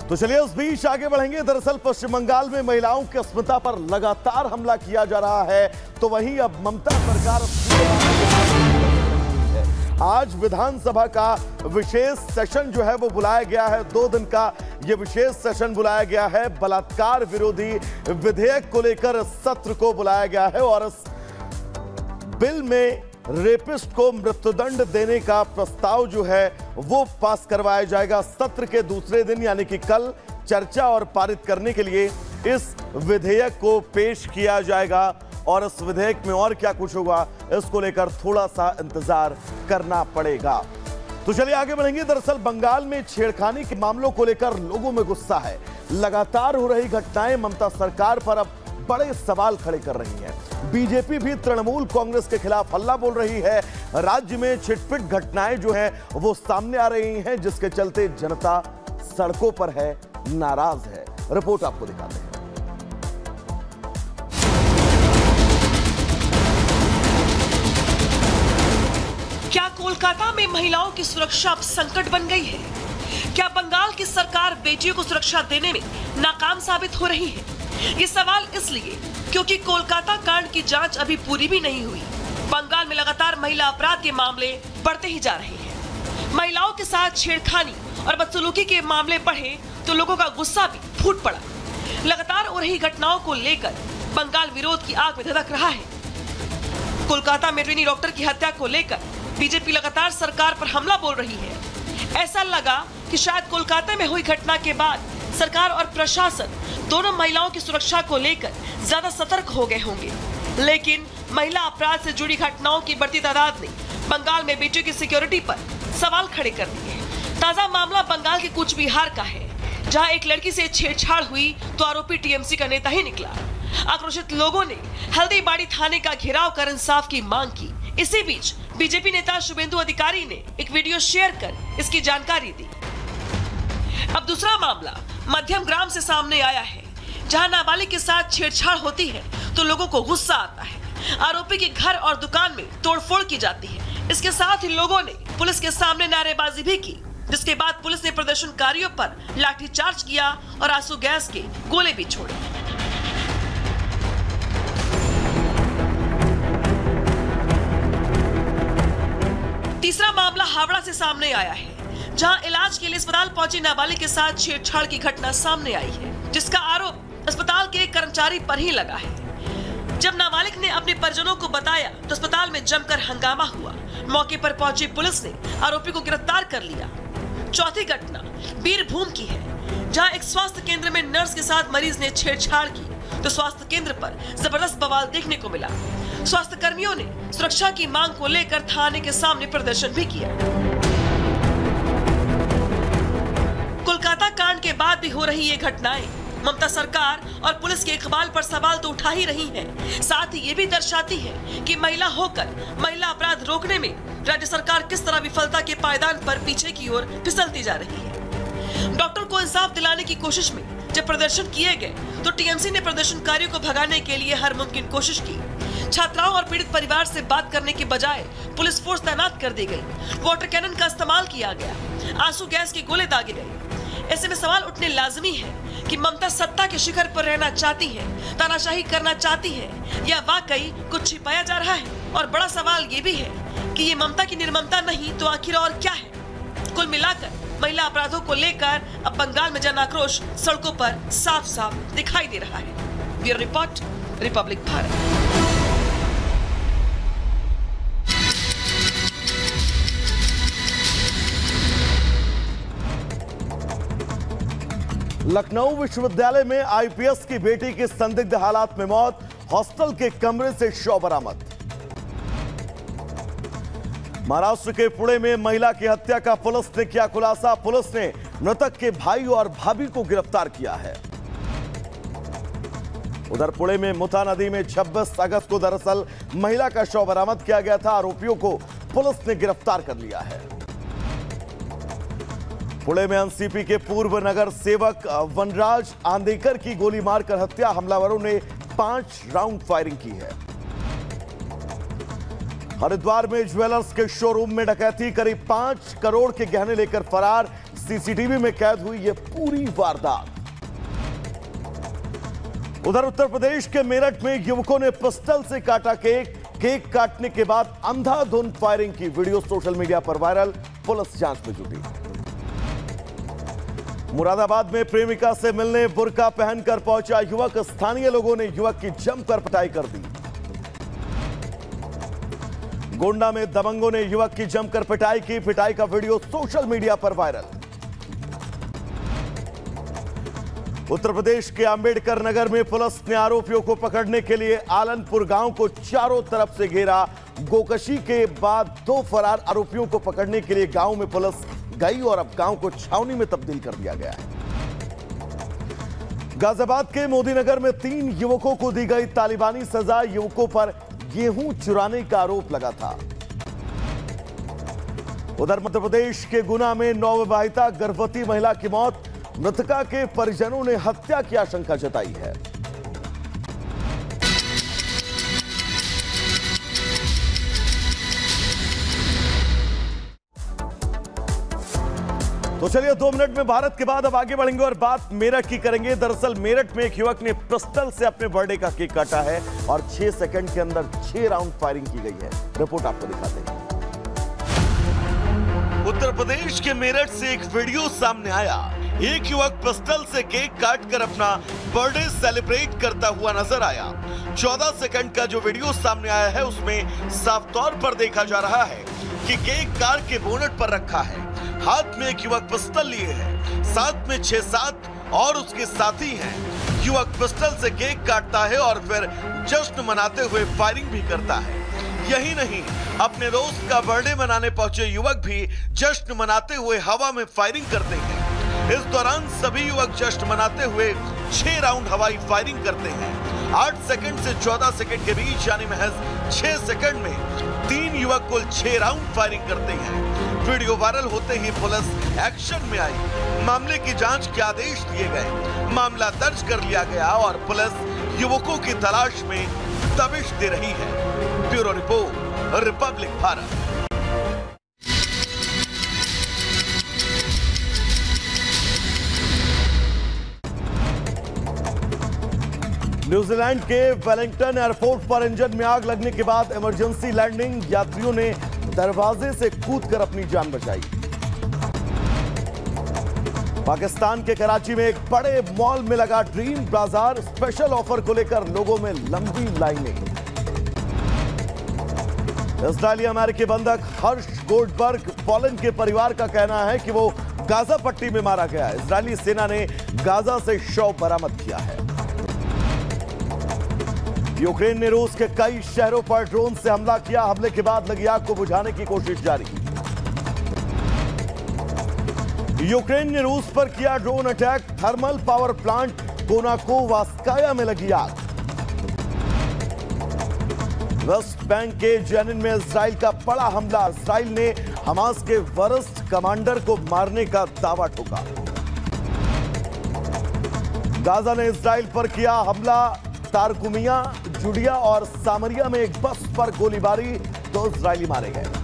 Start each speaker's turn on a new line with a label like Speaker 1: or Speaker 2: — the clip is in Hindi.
Speaker 1: तो चलिए उस बीच आगे बढ़ेंगे। दरअसल पश्चिम बंगाल में महिलाओं की अस्मिता पर लगातार हमला किया जा रहा है, तो वहीं अब ममता सरकार आज विधानसभा का विशेष सेशन जो है वो बुलाया गया है। 2 दिन का ये विशेष सेशन बुलाया गया है। बलात्कार विरोधी विधेयक को लेकर सत्र को बुलाया गया है और इस बिल में रेपिस्ट को मृत्युदंड देने का प्रस्ताव जो है वो पास करवाया जाएगा। सत्र के दूसरे दिन यानी कि कल चर्चा और पारित करने के लिए इस विधेयक को पेश किया जाएगा और इस विधेयक में और क्या कुछ होगा इसको लेकर थोड़ा सा इंतजार करना पड़ेगा। तो चलिए आगे बढ़ेंगे। दरअसल बंगाल में छेड़खानी के मामलों को लेकर लोगों में गुस्सा है। लगातार हो रही घटनाएं ममता सरकार पर अब बड़े सवाल खड़े कर रही हैं। बीजेपी भी तृणमूल कांग्रेस के खिलाफ हल्ला बोल रही है। राज्य में छिटपिट घटनाएं जो हैं वो सामने आ रही हैं, जिसके चलते जनता सड़कों पर है, नाराज है। रिपोर्ट आपको दिखाते हैं।
Speaker 2: क्या कोलकाता में महिलाओं की सुरक्षा अब संकट बन गई है? क्या बंगाल की सरकार बेटियों को सुरक्षा देने में नाकाम साबित हो रही है? ये सवाल इसलिए क्योंकि कोलकाता कांड की जांच अभी पूरी भी नहीं हुई। बंगाल में लगातार महिला अपराध के मामले बढ़ते ही जा रहे हैं। महिलाओं के साथ छेड़खानी और बदसलूकी के मामले बढ़े तो लोगों का गुस्सा भी फूट पड़ा। लगातार हो रही घटनाओं को लेकर बंगाल विरोध की आग में धधक रहा है। कोलकाता में ट्रेनी डॉक्टर की हत्या को लेकर बीजेपी लगातार सरकार पर हमला बोल रही है। ऐसा लगा कि शायद कोलकाता में हुई घटना के बाद सरकार और प्रशासन दोनों महिलाओं की सुरक्षा को लेकर ज्यादा सतर्क हो गए होंगे, लेकिन महिला अपराध से जुड़ी घटनाओं की बढ़ती तादाद ने बंगाल में बेटियों की सिक्योरिटी पर सवाल खड़े कर दिए हैं। ताजा मामला बंगाल के कूच बिहार का है, जहां एक लड़की से छेड़छाड़ हुई तो आरोपी टीएमसी का नेता ही निकला। आक्रोशित लोगों ने हल्दीबाड़ी थाने का घेराव कर इंसाफ की मांग की। इसी बीच बीजेपी नेता शुभेंदु अधिकारी ने एक वीडियो शेयर कर इसकी जानकारी दी। अब दूसरा मामला मध्यम ग्राम से सामने आया है, जहां नाबालिग के साथ छेड़छाड़ होती है तो लोगों को गुस्सा आता है। आरोपी के घर और दुकान में तोड़फोड़ की जाती है। इसके साथ ही लोगों ने पुलिस के सामने नारेबाजी भी की, जिसके बाद पुलिस ने प्रदर्शनकारियों पर लाठीचार्ज किया और आंसू गैस के गोले भी छोड़े। तीसरा मामला हावड़ा से सामने आया है, जहां इलाज के लिए अस्पताल पहुंची नाबालिग के साथ छेड़छाड़ की घटना सामने आई है, जिसका आरोप अस्पताल के एक कर्मचारी पर ही लगा है। जब नाबालिग ने अपने परिजनों को बताया तो अस्पताल में जमकर हंगामा हुआ। मौके पर पहुंची पुलिस ने आरोपी को गिरफ्तार कर लिया। चौथी घटना बीरभूम की है, जहां एक स्वास्थ्य केंद्र में नर्स के साथ मरीज ने छेड़छाड़ की तो स्वास्थ्य केंद्र पर जबरदस्त बवाल देखने को मिला। स्वास्थ्य कर्मियों ने सुरक्षा की मांग को लेकर थाने के सामने प्रदर्शन भी किया। कोलकाता कांड के बाद भी हो रही ये घटनाएं ममता सरकार और पुलिस के इकबाल पर सवाल तो उठा ही रही हैं, साथ ही ये भी दर्शाती है कि महिला होकर महिला अपराध रोकने में राज्य सरकार किस तरह विफलता के पायदान पर पीछे की ओर फिसलती जा रही है। डॉक्टर को इंसाफ दिलाने की कोशिश में जब प्रदर्शन किए गए तो टीएमसी ने प्रदर्शनकारियों को भगाने के लिए हर मुमकिन कोशिश की। छात्राओं और पीड़ित परिवार से बात करने के बजाय पुलिस फोर्स तैनात कर दी गई। वाटर कैनन का इस्तेमाल किया गया, आंसू गैस के गोले दागे गए। ऐसे में सवाल उठने लाजमी है कि ममता सत्ता के शिखर पर रहना चाहती हैं, तानाशाही करना चाहती हैं, या वाकई कुछ छिपाया जा रहा है। और बड़ा सवाल ये भी है कि ये ममता की निर्ममता नहीं तो आखिर और क्या है। कुल मिलाकर महिला अपराधों को लेकर अब बंगाल में जन आक्रोश सड़कों पर साफ साफ दिखाई दे रहा है। Bureau report, Republic Bharat.
Speaker 1: Lucknow विश्वविद्यालय में आईपीएस की बेटी की संदिग्ध हालात में मौत, हॉस्टल के कमरे से शव बरामद। महाराष्ट्र के पुणे में महिला की हत्या का पुलिस ने किया खुलासा। पुलिस ने मृतक के भाई और भाभी को गिरफ्तार किया है। उधर पुणे में मुथा नदी में 26 अगस्त को दरअसल महिला का शव बरामद किया गया था। आरोपियों को पुलिस ने गिरफ्तार कर लिया है। पुणे में एनसीपी के पूर्व नगर सेवक वनराज आंदेकर की गोली मारकर हत्या, हमलावरों ने 5 राउंड फायरिंग की है। हरिद्वार में ज्वेलर्स के शोरूम में डकैती, करीब 5 करोड़ के गहने लेकर फरार, सीसीटीवी में कैद हुई ये पूरी वारदात। उधर उत्तर प्रदेश के मेरठ में युवकों ने पिस्टल से काटा केक काटने के बाद अंधाधुंध फायरिंग की वीडियो सोशल मीडिया पर वायरल, पुलिस जांच में जुटी। मुरादाबाद में प्रेमिका से मिलने बुर्का पहनकर पहुंचा युवक, स्थानीय लोगों ने युवक की जमकर पिटाई कर दी। गोंडा में दबंगों ने युवक की जमकर पिटाई की, पिटाई का वीडियो सोशल मीडिया पर वायरल। उत्तर प्रदेश के अंबेडकर नगर में पुलिस ने आरोपियों को पकड़ने के लिए आलनपुर गांव को चारों तरफ से घेरा। गोकशी के बाद 2 फरार आरोपियों को पकड़ने के लिए गांव में पुलिस गई और अब गांव को छावनी में तब्दील कर दिया गया है। गाजियाबाद के मोदीनगर में 3 युवकों को दी गई तालिबानी सजा, युवकों पर गेहूं चुराने का आरोप लगा था। उधर मध्य प्रदेश के गुना में नवविवाहिता गर्भवती महिला की मौत, मृतका के परिजनों ने हत्या की आशंका जताई है। तो चलिए 2 मिनट में भारत के बाद अब आगे बढ़ेंगे और बात मेरठ की करेंगे। दरअसल मेरठ में एक युवक ने पिस्टल से अपने बर्थडे का केक काटा है और 6 सेकंड के अंदर 6 राउंड फायरिंग की गई है। रिपोर्ट आपको दिखाते हैं। उत्तर प्रदेश के मेरठ से एक वीडियो सामने आया। एक युवक पिस्टल से केक काटकर अपना बर्थडे सेलिब्रेट करता हुआ नजर आया। 14 सेकंड का जो वीडियो सामने आया है उसमें साफ तौर पर देखा जा रहा है कि केक कार के बोनट पर रखा है। हाथ में एक युवक पिस्टल लिए है, साथ में 6-7 और उसके साथी हैं। युवक पिस्टल से केक काटता है और फिर जश्न मनाते हुए फायरिंग भी करता है। यही नहीं, अपने दोस्त का बर्थडे मनाने पहुंचे युवक भी जश्न मनाते हुए हवा में फायरिंग करते हैं। इस दौरान सभी युवक जश्न मनाते हुए 6 राउंड हवाई फायरिंग करते हैं। 8 सेकंड से 14 सेकंड के बीच यानी महज 6 सेकंड में 3 युवक कुल 6 राउंड फायरिंग करते हैं। वीडियो वायरल होते ही पुलिस एक्शन में आई। मामले की जांच के आदेश दिए गए, मामला दर्ज कर लिया गया और पुलिस युवकों की तलाश में दबिश दे रही है। Bureau report, Republic Bharat. New Zealand के वेलिंगटन एयरपोर्ट पर इंजन में आग लगने के बाद इमरजेंसी लैंडिंग, यात्रियों ने दरवाजे से कूदकर अपनी जान बचाई। पाकिस्तान के कराची में एक बड़े मॉल में लगा ड्रीम बाजार, स्पेशल ऑफर को लेकर लोगों में लंबी लाइनें। इजरायली अमेरिकी बंधक हर्ष गोल्डबर्ग पोलैंड के परिवार का कहना है कि वो गाजा पट्टी में मारा गया। इजरायली सेना ने गाजा से शव बरामद किया है। यूक्रेन ने रूस के कई शहरों पर ड्रोन से हमला किया। हमले के बाद लगी आग को बुझाने की कोशिश जारी। यूक्रेन ने रूस पर किया drone attack, thermal power plant Konakovskaya में लगी आग। वेस्ट बैंक के जेनिन में इजराइल का बड़ा हमला, इजराइल ने हमास के वरिष्ठ कमांडर को मारने का दावा ठोका। गाजा ने इजराइल पर किया हमला, तारकुमिया, जुडिया और सामरिया में एक बस पर गोलीबारी, 2 इजरायली मारे गए।